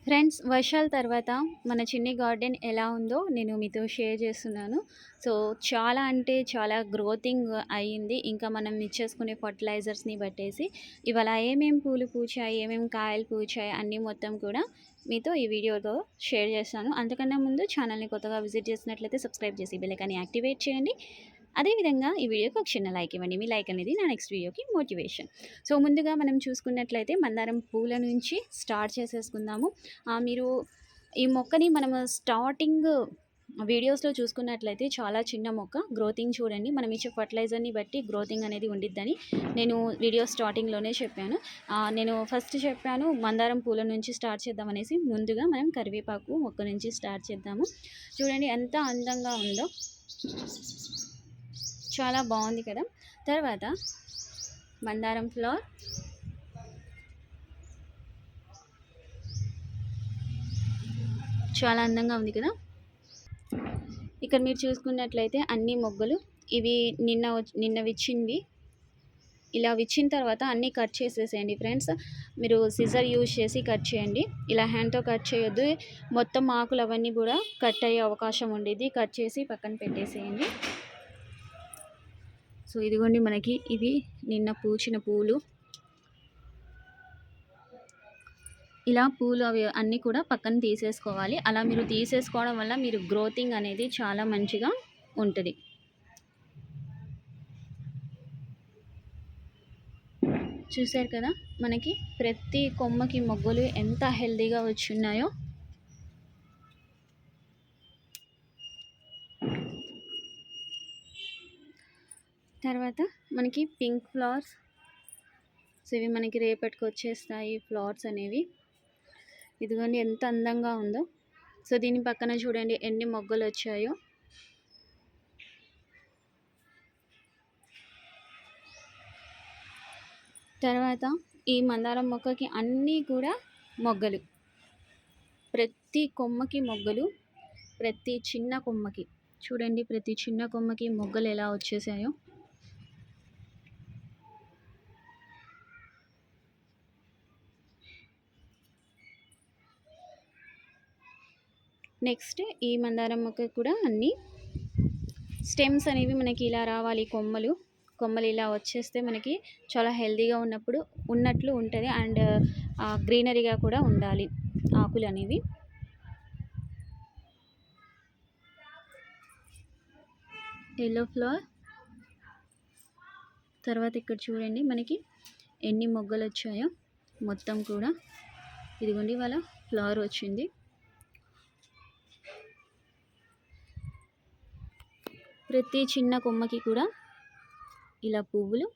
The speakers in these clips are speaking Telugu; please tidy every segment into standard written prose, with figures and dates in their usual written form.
ఫ్రెండ్స్, వర్షాల తర్వాత మన చిన్ని గార్డెన్ ఎలా ఉందో నేను మీతో షేర్ చేస్తున్నాను. సో, చాలా అంటే చాలా గ్రోతింగ్ అయ్యింది. ఇంకా మనం ఇచ్చేసుకునే ఫర్టిలైజర్స్‌ని బట్టేసి ఇవాళ ఏమేం పూలు పూచాయి, ఏమేం కాయలు పూచాయి అన్నీ మొత్తం కూడా మీతో ఈ వీడియోతో షేర్ చేస్తాను. అంతకన్నా ముందు ఛానల్‌ని కొత్తగా విజిట్ చేసినట్లయితే సబ్స్క్రైబ్ చేసి బెల్ ఐకాన్ని యాక్టివేట్ చేయండి. అదేవిధంగా ఈ వీడియోకి ఒక చిన్న లైక్ ఇవ్వండి. మీ లైక్ అనేది నా నెక్స్ట్ వీడియోకి మోటివేషన్. సో, ముందుగా మనం చూసుకున్నట్లయితే మందారం పూల నుంచి స్టార్ట్ చేసేసుకుందాము. మీరు ఈ మొక్కని మనము స్టార్టింగ్ వీడియోస్‌లో చూసుకున్నట్లయితే చాలా చిన్న మొక్క. గ్రోతింగ్ చూడండి. మనం ఇచ్చే ఫర్టిలైజర్‌ని బట్టి గ్రోతింగ్ అనేది ఉండిద్దని నేను వీడియో స్టార్టింగ్‌లోనే చెప్పాను. నేను ఫస్ట్ చెప్పాను మందారం పూల నుంచి స్టార్ట్ చేద్దామనేసి. ముందుగా మనం కరివేపాకు మొక్క నుంచి స్టార్ట్ చేద్దాము. చూడండి ఎంత అందంగా ఉందో. చాలా బాగుంది కదా. తర్వాత మందారం ఫ్లవర్, చాలా అందంగా ఉంది కదా. ఇక్కడ మీరు చూసుకున్నట్లయితే అన్ని మొగ్గలు ఇవి నిన్న విచ్చినవి. ఇలా విచ్చిన తర్వాత అన్నీ కట్ చేసేసేయండి ఫ్రెండ్స్. మీరు సిజర్ యూజ్ చేసి కట్ చేయండి. ఇలా హ్యాండ్తో కట్ చేయొద్దు. మొత్తం ఆకులు అవన్నీ కూడా కట్ అయ్యే అవకాశం ఉండేది. కట్ చేసి పక్కన పెట్టేసేయండి. సో ఇదిగోండి, మనకి ఇవి నిన్న పూచిన పూలు. ఇలా పూలు అవి అన్నీ కూడా పక్కన తీసేసుకోవాలి. అలా మీరు తీసేసుకోవడం వల్ల మీరు గ్రోతింగ్ అనేది చాలా మంచిగా ఉంటుంది. చూశారు కదా, మనకి ప్రతి కొమ్మకి మొగ్గలు ఎంత హెల్దీగా వచ్చున్నాయో. తర్వాత మనకి పింక్ ఫ్లవర్స్. సో ఇవి మనకి రేపటికి వచ్చేస్తాయి ఫ్లవర్స్ అనేవి. ఇదిగోండి ఎంత అందంగా ఉందో. సో దీని పక్కన చూడండి ఎన్ని మొగ్గలు వచ్చాయో. తర్వాత ఈ మందారం మొక్కకి అన్నీ కూడా మొగ్గలు, ప్రతి కొమ్మకి మొగ్గలు. ప్రతి చిన్న కొమ్మకి చూడండి, ప్రతి చిన్న కొమ్మకి మొగ్గలు ఎలా వచ్చేసాయో. నెక్స్ట్ ఈ మందారం మొక్క కూడా అన్ని స్టెమ్స్ అనేవి మనకి ఇలా రావాలి. కొమ్మలు ఇలా వచ్చేస్తే మనకి చాలా హెల్తీగా ఉన్నట్లు ఉంటుంది. అండ్ గ్రీనరీగా కూడా ఉండాలి ఆకులు అనేవి. Yellow flower. తర్వాత ఇక్కడ చూడండి మనకి ఎన్ని మొగ్గలు వచ్చాయో మొత్తం కూడా. ఇదిగోండి వాళ్ళ ఫ్లవర్ వచ్చింది. ప్రతి చిన్న కొమ్మకి కూడా ఇలా పువ్వులు.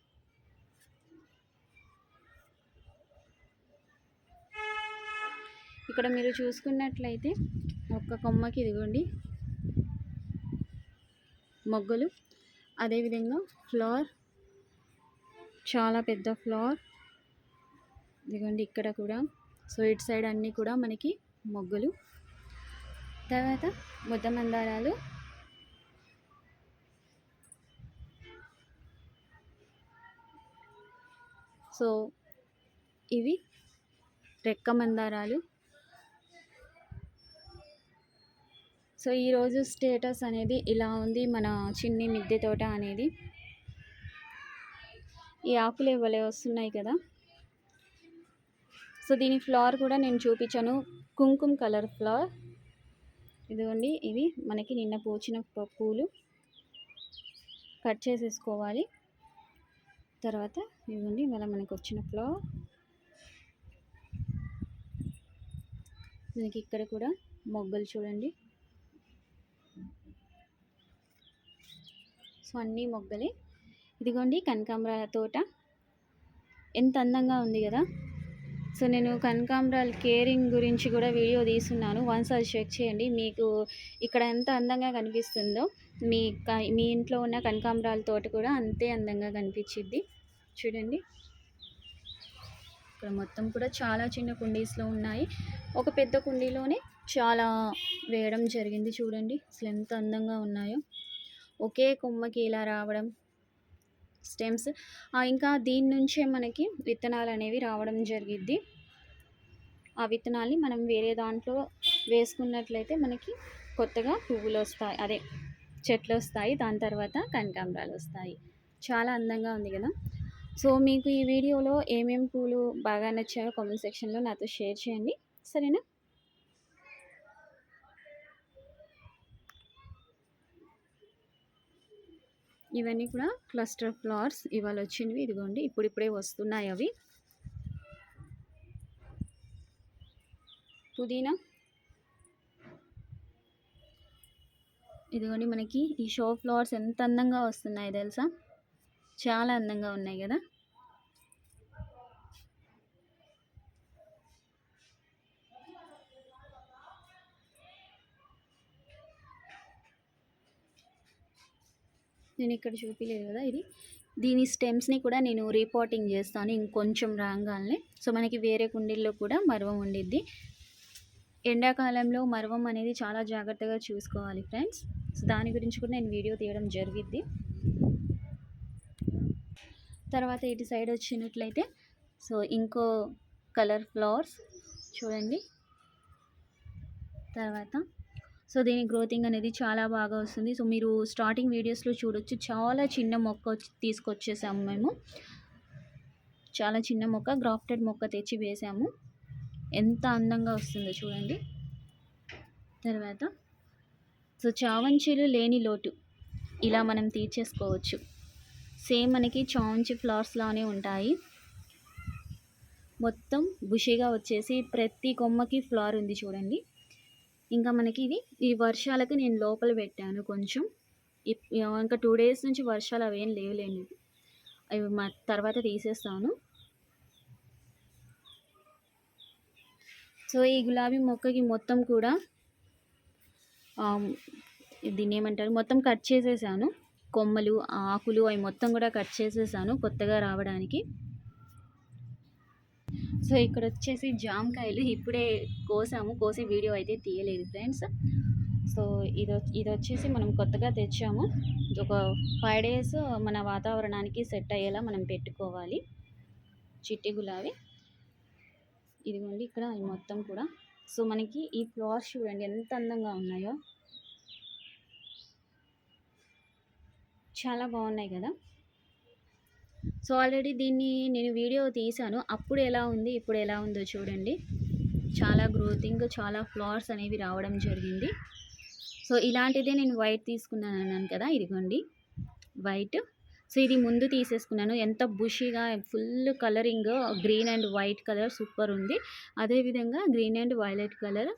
ఇక్కడ మీరు చూసుకున్నట్లయితే ఒక్క కొమ్మకి ఇదిగోండి మొగ్గలు. అదేవిధంగా ఫ్లవర్, చాలా పెద్ద ఫ్లవర్. ఇదిగోండి ఇక్కడ కూడా. సో ఇటు సైడ్ అన్నీ కూడా మనకి మొగ్గలు. తర్వాత ముద్ద మందారాలు. సో ఇవి రెక్క మందారాలు. సో ఈరోజు స్టేటస్ అనేది ఇలా ఉంది మన చిన్ని మిద్దె తోట అనేది. ఈ ఆకులు ఇవ్వలే వస్తున్నాయి కదా. సో దీని ఫ్లవర్ కూడా నేను చూపించాను, కుంకుమ కలర్ ఫ్లవర్. ఇదిగోండి ఇవి మనకి నిన్న పూచిన పూలు. కట్ చేసేసుకోవాలి. తర్వాత ఇదిగోండి ఇవాళ మనకు వచ్చిన ఫ్లవర్. మనకి ఇక్కడ కూడా మొగ్గలు చూడండి. సో అన్నీ మొగ్గలే. ఇదిగోండి కనకాంబరాల తోట ఎంత అందంగా ఉంది కదా. సో నేను కనకాంబరాల కేరింగ్ గురించి కూడా వీడియో తీస్తున్నాను. వన్స్ అది చెక్ చేయండి. మీకు ఇక్కడ ఎంత అందంగా కనిపిస్తుందో మీ ఇంట్లో ఉన్న కనకాంబరాల తోట కూడా అంతే అందంగా కనిపించిద్ది. చూడండి ఇక్కడ మొత్తం కూడా చాలా చిన్న కుండీస్లో ఉన్నాయి. ఒక పెద్ద కుండీలోనే చాలా వేయడం జరిగింది. చూడండి అసలు ఎంత అందంగా ఉన్నాయో. ఒకే కొమ్మకి ఇలా రావడం స్టెమ్స్. ఇంకా దీని నుంచే మనకి విత్తనాలు అనేవి రావడం జరిగిద్ది. ఆ విత్తనాల్ని మనం వేరే దాంట్లో వేసుకున్నట్లయితే మనకి కొత్తగా పువ్వులు వస్తాయి, అదే చెట్లు వస్తాయి. దాని తర్వాత కనకాంబరాలు వస్తాయి. చాలా అందంగా ఉంది కదా. సో మీకు ఈ వీడియోలో ఏమేమి పూలు బాగా నచ్చాయో కామెంట్ సెక్షన్లో నాతో షేర్ చేయండి, సరేనా? ఇవన్నీ కూడా క్లస్టర్ ఫ్లవర్స్ ఇవాళ వచ్చినవి, ఇదిగోండి ఇప్పుడిప్పుడే వస్తున్నాయి అవి. పుదీనా ఇదిగోండి, మనకి ఈ షో ఫ్లవర్స్ ఎంత అందంగా వస్తున్నాయి తెలుసా, చాలా అందంగా ఉన్నాయి కదా. నేను ఇక్కడ చూపించలేదు కదా, ఇది దీని స్టెమ్స్ని కూడా నేను రీపాటింగ్ చేస్తాను ఇంకొంచెం రాగానే. సో మనకి వేరే కుండీల్లో కూడా మరవం ఉండిద్ది. ఎండాకాలంలో మరవం అనేది చాలా జాగ్రత్తగా చూసుకోవాలి ఫ్రెండ్స్. సో దాని గురించి కూడా నేను వీడియో తీయడం జరిగిద్ది. తర్వాత ఇటు సైడ్ వచ్చినట్లయితే సో ఇంకో కలర్ ఫ్లవర్స్ చూడండి. తర్వాత సో దీని గ్రోతింగ్ అనేది చాలా బాగా వస్తుంది. సో మీరు స్టార్టింగ్ వీడియోస్లో చూడొచ్చు, చాలా చిన్న మొక్క తీసుకొచ్చేసాము మేము. చాలా చిన్న మొక్క, గ్రాఫ్టెడ్ మొక్క తెచ్చి వేసాము. ఎంత అందంగా వస్తుందో చూడండి. తర్వాత సో చామంచిలు లేని లోటు ఇలా మనం తీర్చేసుకోవచ్చు. సేమ్ మనకి చామంచి ఫ్లవర్స్ లానే ఉంటాయి. మొత్తం బుషిగా వచ్చేసి ప్రతి కొమ్మకి ఫ్లవర్ ఉంది చూడండి. ఇంకా మనకి ఇది ఈ వర్షాలకి నేను లోపల పెట్టాను కొంచెం. ఇంకా 2 days నుంచి వర్షాలు అవేం లేవులేండి, అవి మా తర్వాత తీసేస్తాను. సో ఈ గులాబీ మొక్కకి మొత్తం కూడా దీన్ని ఏమంటారు, మొత్తం కట్ చేసేసాను. కొమ్మలు, ఆకులు అవి మొత్తం కూడా కట్ చేసేసాను కొత్తగా రావడానికి. సో ఇక్కడ వచ్చేసి జామకాయలు ఇప్పుడే కోసాము, కోసే వీడియో అయితే తీయలేదు ఫ్రెండ్స్. సో ఇది వచ్చేసి మనం కొత్తగా తెచ్చాము. ఒక 5 days మన వాతావరణానికి సెట్ అయ్యేలా మనం పెట్టుకోవాలి. చిట్టి గులాబీ ఇదిగోండి ఇక్కడ మొత్తం కూడా. సో మనకి ఈ ఫ్లవర్స్ చూడండి ఎంత అందంగా ఉన్నాయో, చాలా బాగున్నాయి కదా. సో ఆల్రెడీ దీన్ని నేను వీడియో తీశాను, అప్పుడు ఎలా ఉంది ఇప్పుడు ఎలా ఉందో చూడండి. చాలా గ్రోతింగ్, చాలా ఫ్లవర్స్ అనేవి రావడం జరిగింది. సో ఇలాంటిదే నేను వైట్ తీసుకున్నాను అన్నాను కదా, ఇదిగోండి వైట్. సో ఇది ముందు తీసేసుకున్నాను. ఎంత బుషీగా full colouring, green and white colour super ఉంది. అదేవిధంగా green and violet colour.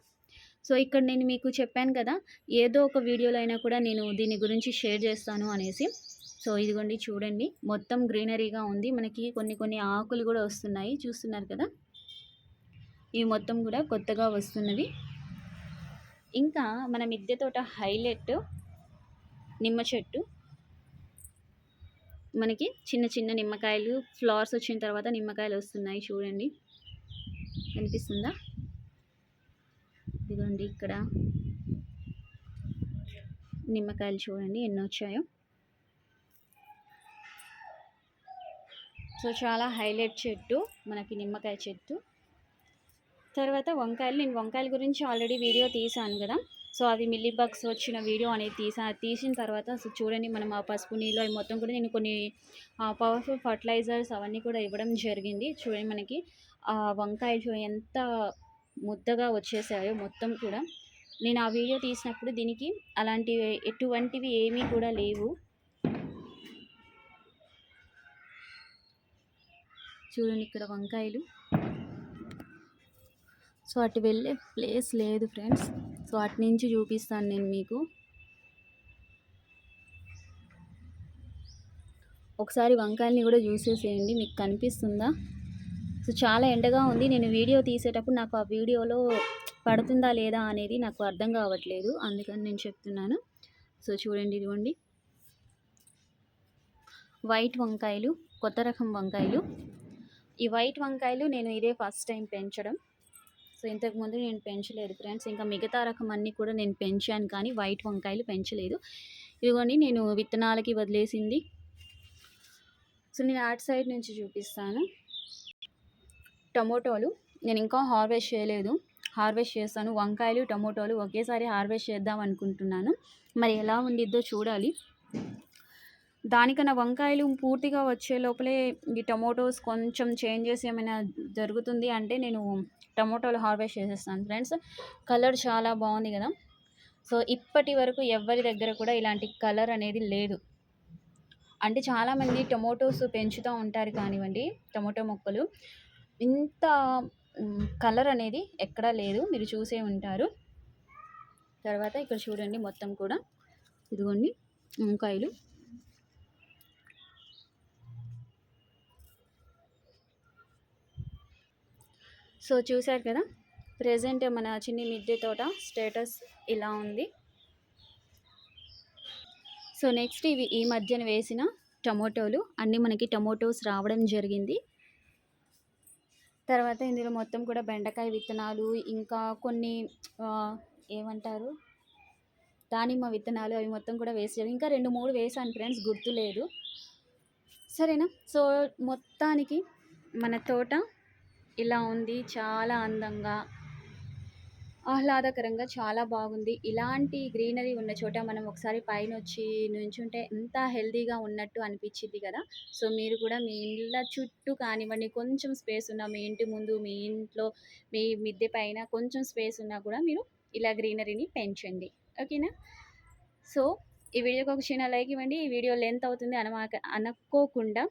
So ఇక్కడ నేను మీకు చెప్పాను కదా, ఏదో ఒక వీడియోలో అయినా కూడా నేను దీని గురించి షేర్ చేస్తాను అనేసి. సో ఇదిగోండి చూడండి మొత్తం గ్రీనరీగా ఉంది. మనకి కొన్ని ఆకులు కూడా వస్తున్నాయి, చూస్తున్నారు కదా. ఇవి మొత్తం కూడా కొత్తగా వస్తున్నవి. ఇంకా మన మిద్దె తోట హైలైట్ నిమ్మ చెట్టు. మనకి చిన్న చిన్న నిమ్మకాయలు ఫ్లవర్స్ వచ్చిన తర్వాత నిమ్మకాయలు వస్తున్నాయి చూడండి, కనిపిస్తుందా? ఇదిగోండి ఇక్కడ నిమ్మకాయలు చూడండి ఎన్ని వచ్చాయో. సో చాలా హైలైట్ చెట్టు మనకి నిమ్మకాయ చెట్టు. తర్వాత వంకాయలు, నేను వంకాయల గురించి ఆల్రెడీ వీడియో తీసాను కదా. సో అది మిల్లీ బగ్స్ వచ్చిన వీడియో అనేది తీసిన తర్వాత సో చూడండి, మనం ఆ పసుపు నీళ్ళు అవి మొత్తం కూడా నేను కొన్ని పవర్ఫుల్ ఫర్టిలైజర్స్ అవన్నీ కూడా ఇవ్వడం జరిగింది. చూడండి మనకి వంకాయలు ఎంత ముద్దగా వచ్చేసాయో మొత్తం కూడా. నేను ఆ వీడియో తీసినప్పుడు దీనికి అలాంటివి ఎటువంటివి ఏమీ కూడా లేవు. చూడండి ఇక్కడ వంకాయలు. సో అటు వెళ్ళే ప్లేస్ లేదు ఫ్రెండ్స్, సో అటు నుంచి చూపిస్తాను నేను మీకు. ఒకసారి వంకాయల్ని కూడా చూసేసేయండి, మీకు కనిపిస్తుందా? సో చాలా ఎండగా ఉంది. నేను వీడియో తీసేటప్పుడు నాకు ఆ వీడియోలో పడుతుందా లేదా అనేది నాకు అర్థం కావట్లేదు, అందుకని నేను చెప్తున్నాను. సో చూడండి ఇదిగోండి వైట్ వంకాయలు, కొత్త రకం వంకాయలు. ఈ వైట్ వంకాయలు నేను ఇదే ఫస్ట్ టైం పెంచడం. సో ఇంతకుముందు నేను పెంచలేదు ఫ్రెండ్స్. ఇంకా మిగతా రకం అన్నీ కూడా నేను పెంచాను, కానీ వైట్ వంకాయలు పెంచలేదు. ఇదిగోండి నేను విత్తనాలకి వదిలేసింది. సో నేను అటు సైడ్ నుంచి చూపిస్తాను. టమోటోలు నేను ఇంకా హార్వెస్ట్ చేయలేదు. హార్వెస్ట్ చేస్తాను. వంకాయలు, టమోటాలు ఒకేసారి హార్వెస్ట్ చేద్దాం అనుకుంటున్నాను. మరి ఎలా ఉండిద్దో చూడాలి. దానికన్నా వంకాయలు పూర్తిగా వచ్చే లోపలే ఈ టొమాటోస్ కొంచెం చేంజెస్ ఏమైనా జరుగుతుంది అంటే నేను టమోటాలు హార్వెస్ట్ చేసేస్తాను ఫ్రెండ్స్. కలర్ చాలా బాగుంది కదా! సో, ఇప్పటి వరకు ఎవ్వరి దగ్గర కూడా ఇలాంటి కలర్ అనేది లేదు. అంటే చాలామంది టొమాటోస్ పెంచుతూ ఉంటారు కానివ్వండి, టొమాటో మొక్కలు. ఇంత కలర్ అనేది ఎక్కడా లేదు. మీరు చూసే ఉంటారు. తర్వాత ఇక్కడ చూడండి మొత్తం కూడా ఇదిగోండి వంకాయలు. సో, చూసారు కదా! ప్రెజెంట్ మన చిన్ని మిద్దె తోట స్టేటస్ ఇలా ఉంది. సో, నెక్స్ట్ ఇవి ఈ మధ్యన వేసిన టమోటోలు. అన్నీ మనకి టమోటోస్ రావడం జరిగింది. తర్వాత ఇందులో మొత్తం కూడా బెండకాయ విత్తనాలు, ఇంకా కొన్ని ఏమంటారు దానిమ్మ విత్తనాలు, అవి మొత్తం కూడా వేసాను. ఇంకా 2, 3 వేసాను ఫ్రెండ్స్, గుర్తులేదు. సరేనా? సో, మొత్తానికి మన తోట ఇలా ఉంది. చాలా అందంగా, ఆహ్లాదకరంగా చాలా బాగుంది. ఇలాంటి గ్రీనరీ ఉన్న చోట మనం ఒకసారి పైనొచ్చి నుంచుంటే ఎంత హెల్తీగా ఉన్నట్టు అనిపించిద్ది కదా! సో, మీరు కూడా మీ ఇళ్ళ చుట్టూ కానివ్వండి, కొంచెం స్పేస్ ఉన్న మీ ఇంటి ముందు, మీ ఇంట్లో, మీ మిద్దె పైన కొంచెం స్పేస్ ఉన్నా కూడా మీరు ఇలా గ్రీనరీని పెంచండి. ఓకేనా? సో, ఈ వీడియోకి ఒక చిన్న లైక్ ఇవ్వండి. ఈ వీడియో లెంత్ అవుతుంది అనుకోకుండా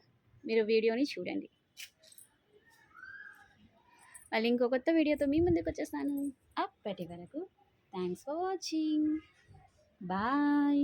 మీరు వీడియోని చూడండి. మళ్ళీ ఇంకో కొత్త వీడియోతో మీ ముందుకు వచ్చేస్తాను. అప్పటి వరకు థ్యాంక్స్ ఫర్ వాచింగ్. బాయ్.